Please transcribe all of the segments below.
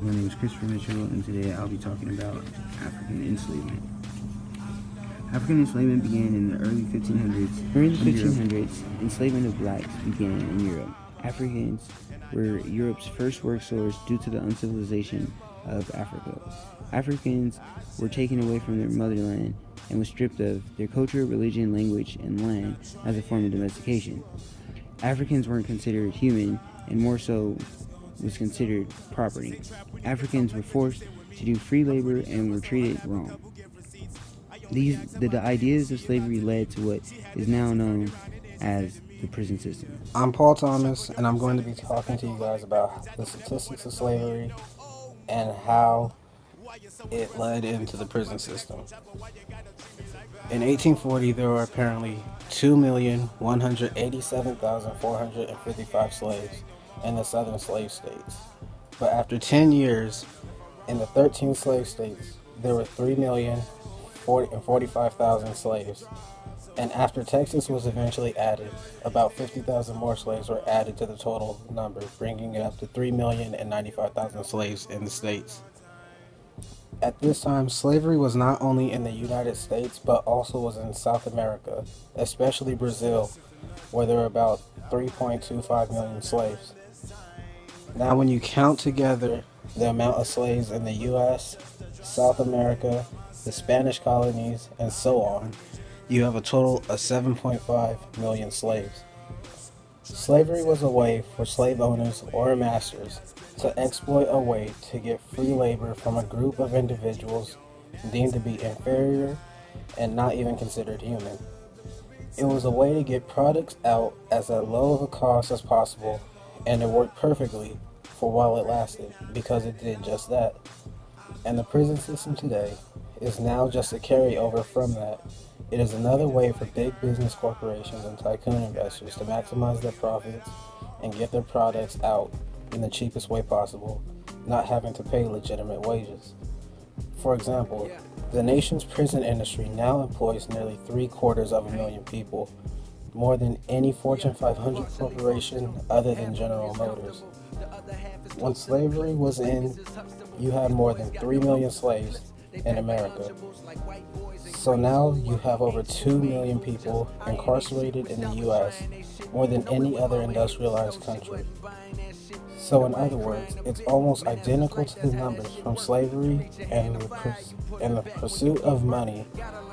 My name is Christopher Mitchell, and today I'll be talking about African enslavement. African enslavement began in the early 1500s. During the 1500s, enslavement of blacks began in Europe. Africans were Europe's first work source due to the uncivilization of Africa. Africans were taken away from their motherland and were stripped of their culture, religion, language, and land as a form of domestication. Africans weren't considered human, and more so was considered property. Africans were forced to do free labor and were treated wrong. The ideas of slavery led to what is now known as the prison system. I'm Paul Thomas, and I'm going to be talking to you guys about the statistics of slavery and how it led into the prison system. In 1840, there were apparently 2,187,455 slaves in the southern slave states. But after 10 years, in the 13 slave states, there were 3,045,000 slaves. And after Texas was eventually added, about 50,000 more slaves were added to the total number, bringing it up to 3,095,000 slaves in the states. At this time, slavery was not only in the United States, but also was in South America, especially Brazil, where there were about 3.25 million slaves. Now, when you count together the amount of slaves in the U.S., South America, the Spanish colonies, and so on, you have a total of 7.5 million slaves. Slavery was a way for slave owners or masters to exploit a way to get free labor from a group of individuals deemed to be inferior and not even considered human. It was a way to get products out as low of a cost as possible, and it worked perfectly for while it lasted because it did just that. And the prison system today is now just a carryover from that. It is another way for big business corporations and tycoon investors to maximize their profits and get their products out in the cheapest way possible, not having to pay legitimate wages. For example, the nation's prison industry now employs nearly 750,000 people, more than any Fortune 500 corporation other than General Motors. When slavery was in, you had more than 3 million slaves in America. So now you have over 2 million people incarcerated in the U.S., more than any other industrialized country. So in other words, it's almost identical to the numbers from slavery, and the pursuit of money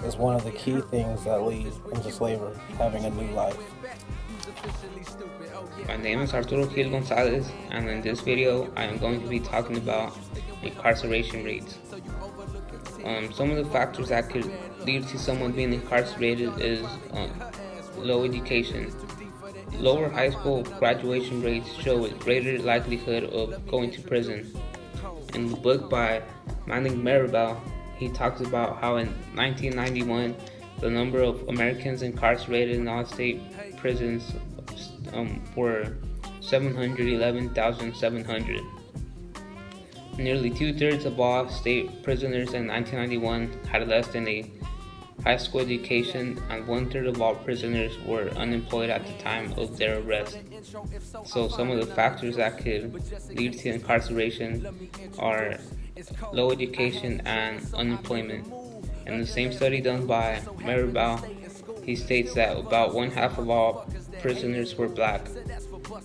is one of the key things that lead into slavery having a new life. My name is Arturo Gil Gonzalez, and in this video I am going to be talking about incarceration rates. Some of the factors that could lead to someone being incarcerated is low education. Lower high school graduation rates show a greater likelihood of going to prison. In the book by Manning Marable, he talks about how in 1991 the number of Americans incarcerated in all state prisons were 711,700. Nearly 2/3 of all state prisoners in 1991 had less than a high school education, and 1/3 of all prisoners were unemployed at the time of their arrest. So some of the factors that could lead to incarceration are low education and unemployment. In the same study done by Marable, he states that about 1/2 of all prisoners were black.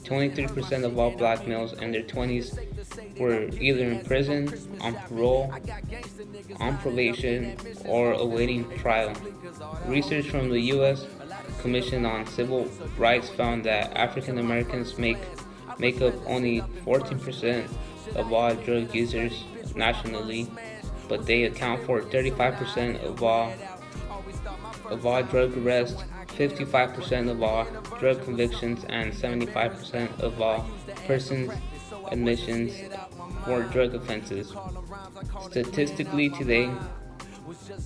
23% of all black males in their 20s were either in prison, on parole, on probation, or awaiting trial. Research from the U.S. Commission on Civil Rights found that African Americans make up only 14% of all drug users nationally, but they account for 35% of all drug arrests, 55% of all drug convictions, and 75% of all persons admissions for drug offenses. Statistically today,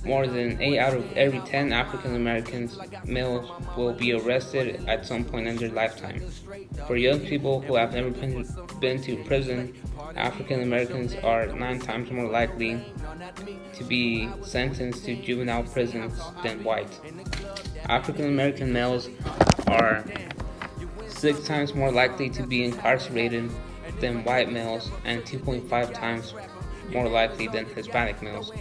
more than 8 out of every 10 African Americans males will be arrested at some point in their lifetime. For young people who have never been to prison, African Americans are 9 times more likely to be sentenced to juvenile prisons than whites. African American males are 6 times more likely to be incarcerated than white males and 2.5 times more likely than Hispanic males.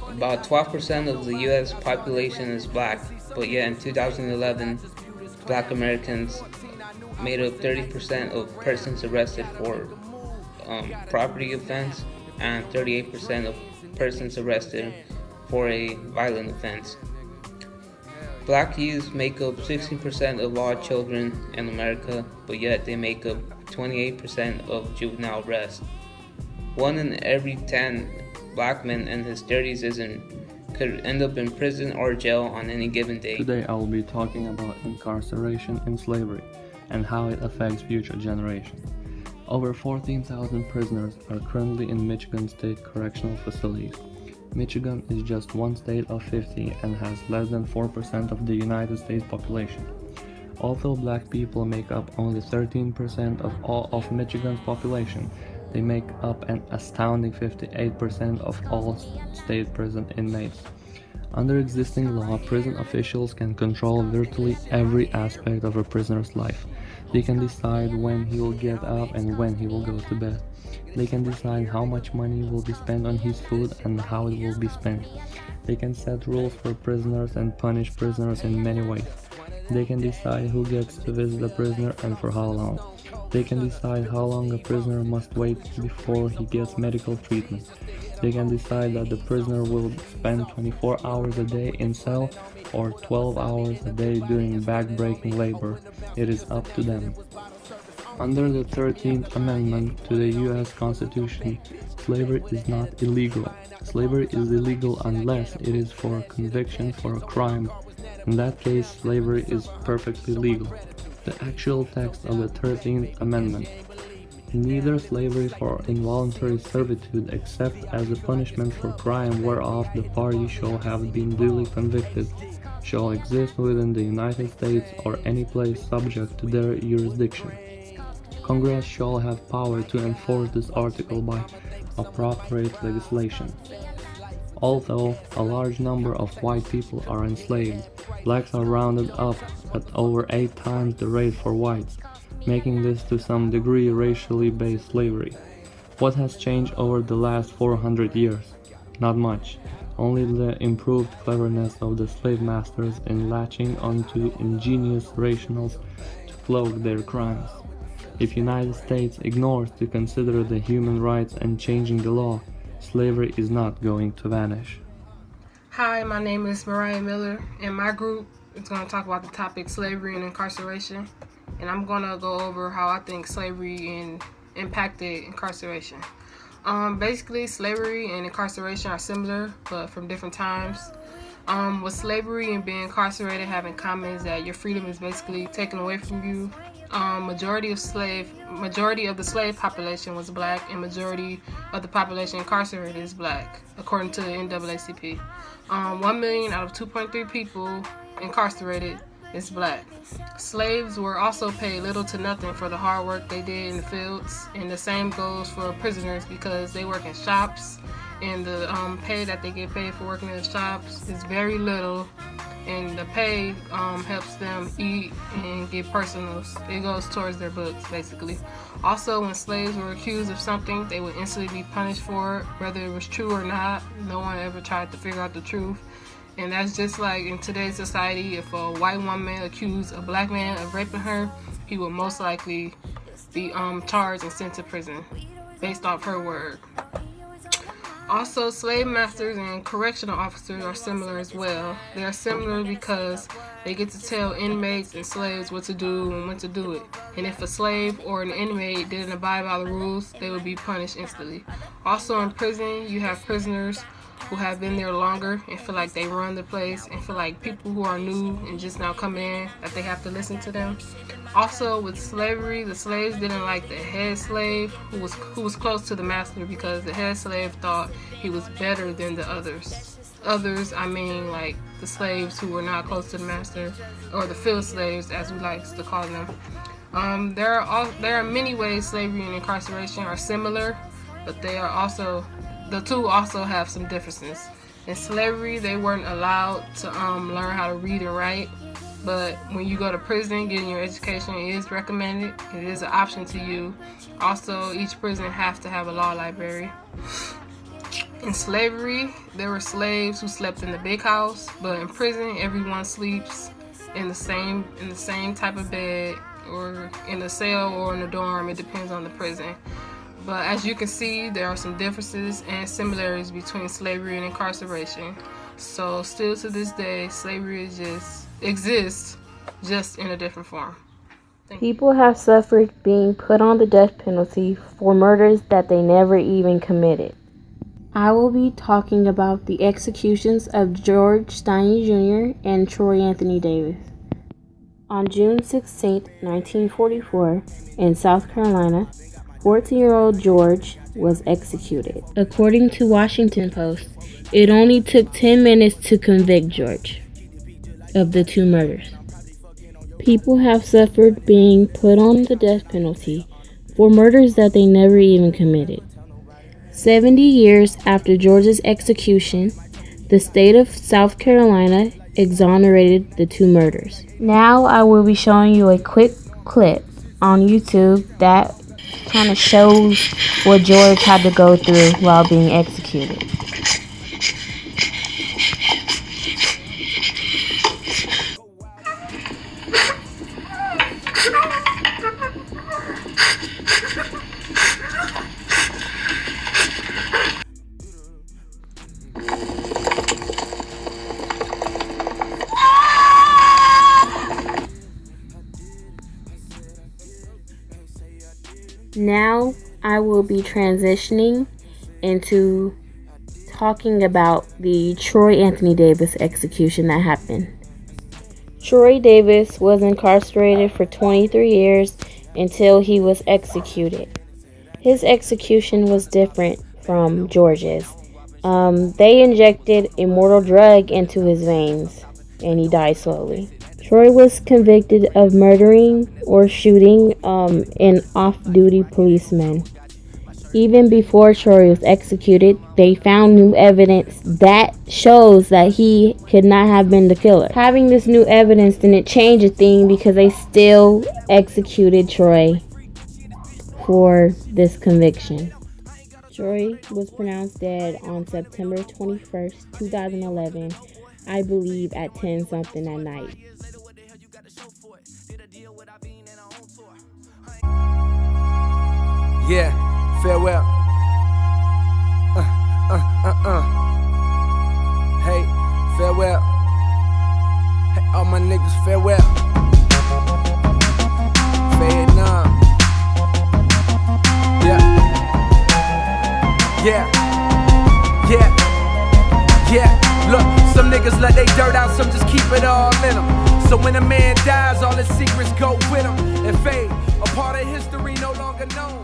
About 12% of the U.S. population is black, but yet in 2011, black Americans made up 30% of persons arrested for property offense and 38% of persons arrested for a violent offense. Black youth make up 16% of all children in America, but yet they make up 28% of juvenile arrests. 1 in every 10 black men in his 30s could end up in prison or jail on any given day. Today I will be talking about incarceration and slavery and how it affects future generations. Over 14,000 prisoners are currently in Michigan State Correctional Facilities. Michigan is just one state of 50 and has less than 4% of the United States population. Although black people make up only 13% of all of Michigan's population, they make up an astounding 58% of all state prison inmates. Under existing law, prison officials can control virtually every aspect of a prisoner's life. They can decide when he will get up and when he will go to bed. They can decide how much money will be spent on his food and how it will be spent. They can set rules for prisoners and punish prisoners in many ways. They can decide who gets to visit a prisoner and for how long. They can decide how long a prisoner must wait before he gets medical treatment. They can decide that the prisoner will spend 24 hours a day in cell or 12 hours a day doing back-breaking labor. It is up to them. Under the 13th Amendment to the U.S. Constitution, slavery is not illegal. Slavery is illegal unless it is for conviction for a crime. In that case, slavery is perfectly legal. The actual text of the 13th Amendment. Neither slavery for involuntary servitude except as a punishment for crime whereof the party shall have been duly convicted shall exist within the United States or any place subject to their jurisdiction. Congress shall have power to enforce this article by appropriate legislation. Although a large number of white people are enslaved, blacks are rounded up at over 8 times the rate for whites, making this to some degree racially based slavery. What has changed over the last 400 years? Not much. Only the improved cleverness of the slave masters in latching onto ingenious rationales to cloak their crimes. If United States ignores to consider the human rights and changing the law, slavery is not going to vanish. Hi, my name is Mariah Miller, and my group is going to talk about the topic slavery and incarceration. And I'm going to go over how I think slavery impacted incarceration. Basically, slavery and incarceration are similar, but from different times. What slavery and being incarcerated have in common is that your freedom is basically taken away from you. Majority of the slave population was black, and majority of the population incarcerated is black, according to the NAACP. 1 million out of 2.3 people incarcerated is black. Slaves were also paid little to nothing for the hard work they did in the fields, and the same goes for prisoners because they work in shops, and the pay that they get paid for working in the shops is very little, and the pay helps them eat and get personals. It goes towards their books, basically. Also, when slaves were accused of something, they would instantly be punished for it, whether it was true or not. No one ever tried to figure out the truth. And that's just like in today's society, if a white woman accused a black man of raping her, he would most likely be charged and sent to prison based off her word. Also, slave masters and correctional officers are similar as well. They are similar because they get to tell inmates and slaves what to do and when to do it. And if a slave or an inmate didn't abide by the rules, they would be punished instantly. Also in prison, you have prisoners who have been there longer and feel like they run the place and feel like people who are new and just now come in, that they have to listen to them. Also with slavery, the slaves didn't like the head slave who was close to the master because the head slave thought he was better than the others. Others, I mean like the slaves who were not close to the master, or the field slaves as we like to call them. There are many ways slavery and incarceration are similar, but the two also have some differences. In slavery, they weren't allowed to learn how to read and write. But when you go to prison, getting your education is recommended. It is an option to you. Also, each prison has to have a law library. In slavery, there were slaves who slept in the big house, but in prison, everyone sleeps in the same type of bed, or in a cell or in a dorm. It depends on the prison. But as you can see, there are some differences and similarities between slavery and incarceration. So still to this day, slavery exists, just in a different form. People have suffered being put on the death penalty for murders that they never even committed. I will be talking about the executions of George Steiny Jr. and Troy Anthony Davis. On June 16, 1944, in South Carolina, 14-year-old George was executed. According to Washington Post, it only took 10 minutes to convict George of the two murders. People have suffered being put on the death penalty for murders that they never even committed. 70 years after George's execution, the state of South Carolina exonerated the two murders. Now I will be showing you a quick clip on YouTube that kind of shows what George had to go through while being executed. Now I will be transitioning into talking about the Troy Anthony Davis execution that happened. Troy Davis was incarcerated for 23 years until he was executed. His execution was different from George's. They injected a mortal drug into his veins and he died slowly. Troy was convicted of murdering or shooting an off-duty policeman. Even before Troy was executed, they found new evidence that shows that he could not have been the killer. Having this new evidence didn't change a thing because they still executed Troy for this conviction. Troy was pronounced dead on September 21st, 2011, I believe at 10-something at night. Yeah, farewell. Hey, farewell. Hey, all my niggas, farewell. Vietnam. Yeah. Look, some niggas let they dirt out, some just keep it all in them. So when a man dies, all his secrets go with him and fade. A part of history no longer known.